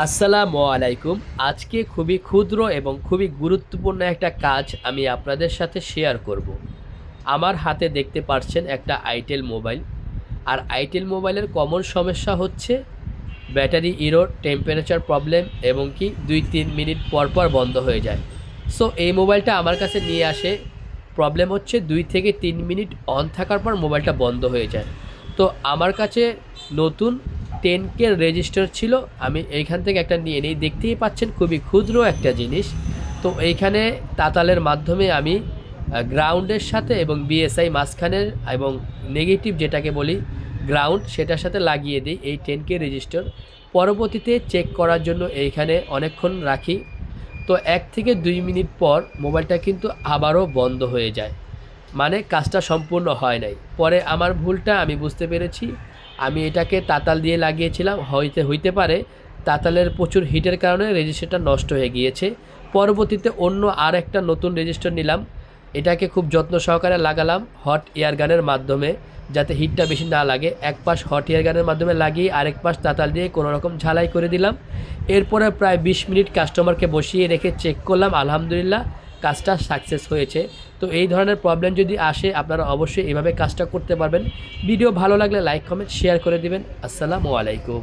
আসসালামু আলাইকুম। আজকে খুবই ক্ষুদ্র এবং খুবই গুরুত্বপূর্ণ একটা কাজ আমি আপনাদের সাথে শেয়ার করব। আমার হাতে দেখতে পাচ্ছেন একটা আইটেল মোবাইল। আর আইটেল মোবাইলের কমন সমস্যা হচ্ছে ব্যাটারি ইরোর, টেম্পারেচার প্রবলেম এবং কি 2-3 মিনিট পর পর বন্ধ হয়ে যায়। সো এই মোবাইলটা আমার কাছে নিয়ে আসে, প্রবলেম হচ্ছে 2 থেকে 3 মিনিট অন থাকার পর মোবাইলটা বন্ধ হয়ে যায়। তো আমার কাছে নতুন 10K রেজিস্টার ছিল, আমি এইখান থেকে একটা নিয়ে নিই। দেখতেই পাচ্ছেন খুবই ক্ষুদ্র একটা জিনিস। তো এইখানে তাতালের মাধ্যমে আমি গ্রাউন্ডের সাথে এবং বিএসআই মাঝখানের এবং নেগেটিভ যেটাকে বলি গ্রাউন্ড, সেটার সাথে লাগিয়ে দিই এই 10K রেজিস্টার। পরবর্তীতে চেক করার জন্য এইখানে অনেকক্ষণ রাখি। তো 1 থেকে 2 মিনিট পর মোবাইলটা কিন্তু আবারও বন্ধ হয়ে যায়, মানে কাজটা সম্পূর্ণ হয় নাই। পরে আমার ভুলটা আমি বুঝতে পেরেছি, আমি এটাকে তাতাল দিয়ে লাগিয়েছিলাম, হইতে পারে তাতালের প্রচুর হিটের কারণে রেজিস্টারটা নষ্ট হয়ে গিয়েছে। পরবর্তীতে অন্য আর একটা নতুন রেজিস্টার নিলাম, এটাকে খুব যত্ন সহকারে লাগালাম হট এয়ার গানের মাধ্যমে, যাতে হিটটা বেশি না লাগে। এক পাশ হট এয়ার গানের মাধ্যমে লাগিয়ে আরেক পাশ তাতাল দিয়ে কোনো রকম ঝালাই করে দিলাম। এরপরে প্রায় 20 মিনিট কাস্টমারকে বসিয়ে রেখে চেক করলাম, আলহামদুলিল্লাহ কাজটা সাকসেস হয়েছে। তো এই ধরনের প্রবলেম যদি আসে আপনারা অবশ্যই এভাবে কাজটা করতে পারবেন। ভিডিও ভালো লাগলে লাইক, কমেন্ট, শেয়ার করে দিবেন। আসসালামু আলাইকুম।